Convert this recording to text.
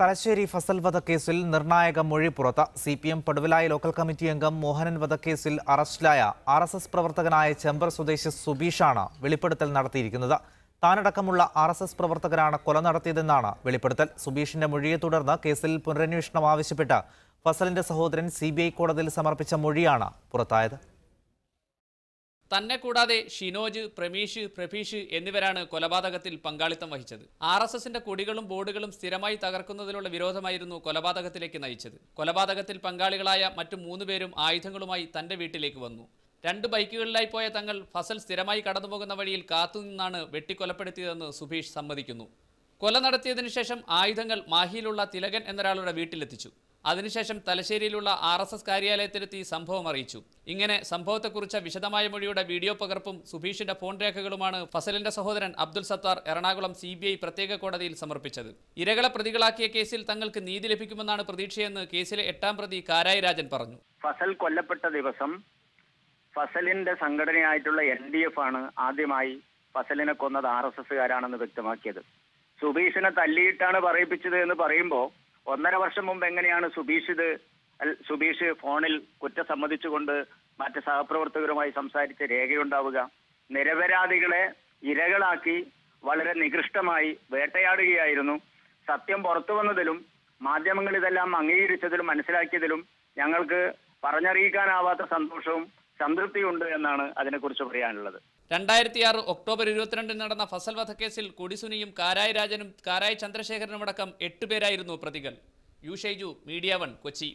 തലശ്ശേരി ഫസൽ വധക്കേസിൽ നിർണായക മൊഴി പുറത്ത്. CPM പടുവിലായി ലോക്കൽ കമ്മിറ്റി അംഗം മോഹനൻ വധക്കേസിൽ അറസ്റ്റിലായ RSS പ്രവർത്തകനായ ചെമ്പർ സ്വദേശി സുബീഷാണ് വെളിപ്പെടുത്തൽ നടത്തിയിരിക്കുന്നത്. താനടക്കമുള്ള RSS പ്രവർത്തകരാണ് കൊല നടത്തിയതെന്നാണ് വെളിപ്പെടുത്തൽ. സുബീഷിന്റെ മൊഴിയെ തുടർന്ന് കേസിൽ പുനരന്വേഷണം ആവശ്യപ്പെട്ട് ഫസലിന്റെ സഹോദരൻ CBI കോടതിയിൽ സമർപ്പിച്ച മൊഴിയാണ് പുറത്തായത്. തന്നെ കൂടാതെ ഷിനോജ്, പ്രമീഷ്, പ്രഭീഷ് എന്നിവരാണ് കൊലപാതകത്തിൽ പങ്കാളിത്തം വഹിച്ചത്. RSSന്റെ കൊടികളും ബോർഡുകളും സ്ഥിരമായി തകർക്കുന്നതിലുള്ള വിരോധമായിരുന്നു കൊലപാതകത്തിലേക്ക് നയിച്ചത്. കൊലപാതകത്തിൽ പങ്കാളികളായ മറ്റു 3 പേരും ആയുധങ്ങളുമായി തന്റെ വീട്ടിലേക്ക് വന്നു. 2 ബൈക്കുകളിലായി പോയ തങ്ങൾ ഫസൽ സ്ഥിരമായി കടന്നുപോകുന്ന വഴിയിൽ കാത്തുനിന്നാണ് വെട്ടിക്കൊലപ്പെടുത്തിയതെന്ന് സുബീഷ് സമ്മതിക്കുന്നു. കൊല നടത്തിയതിനു ശേഷം ആയുധങ്ങൾ മാഹിയിലുള്ള തിലകൻ എന്നൊരാളുടെ വീട്ടിലെത്തിച്ചു. അതിനുശേഷം തലശ്ശേരിയിലുള്ള RSS കാര്യാലയത്തിലെത്തി സംഭവം അറിയിച്ചു. ഇങ്ങനെ സംഭവത്തെക്കുറിച്ച് വിശദമായ മൊഴിയുടെ വീഡിയോ പകർപ്പും സുബീഷിന്റെ ഫോൺ രേഖകളുമാണ് ഫസലിന്റെ സഹോദരൻ അബ്ദുൽ സത്താർ എറണാകുളം CBI പ്രത്യേക കോടതിയിൽ സമർപ്പിച്ചത്. ഇരകളെ പ്രതികളാക്കിയ കേസിൽ തങ്ങൾക്ക് നീതി ലഭിക്കുമെന്നാണ് പ്രതീക്ഷയെന്ന് കേസിലെ 8ാം പ്രതി കാരായി രാജൻ പറഞ്ഞു. ഫസൽ കൊല്ലപ്പെട്ട ദിവസം ഫസലിന്റെ സംഘടനയായിട്ടുള്ള LDF ആണ് ആദ്യമായി ഫസലിനെ കൊന്നത് RSSകാരാണെന്ന് വ്യക്തമാക്കിയത്. സുബീഷിനെ തല്ലിയിട്ടാണ് പറയിപ്പിച്ചത് എന്ന് പറയുമ്പോൾ 1.5 വർഷം മുമ്പ് എങ്ങനെയാണ് സുബീഷ് ഫോണിൽ കുറ്റം സമ്മതിച്ചുകൊണ്ട് മറ്റ് സഹപ്രവർത്തകരുമായി സംസാരിച്ച് രേഖയുണ്ടാവുക? നിരപരാധികളെ ഇരകളാക്കി വളരെ നികൃഷ്ടമായി വേട്ടയാടുകയായിരുന്നു. സത്യം പുറത്തു വന്നതിലും മാധ്യമങ്ങൾ ഇതെല്ലാം അംഗീകരിച്ചതിലും മനസ്സിലാക്കിയതിലും ഞങ്ങൾക്ക് പറഞ്ഞറിയിക്കാനാവാത്ത സന്തോഷവും സംതൃപ്തിയുണ്ട് എന്നാണ് അതിനെക്കുറിച്ച് പറയാനുള്ളത്. 2006 ഒക്ടോബർ 22 നടന്ന ഫസൽ വധക്കേസിൽ കൊടിസുനിയും കാരായി രാജനും കാരായി ചന്ദ്രശേഖരനുമടക്കം 8 പേരായിരുന്നു പ്രതികൾ. U Shaiju, media 1, Kochi.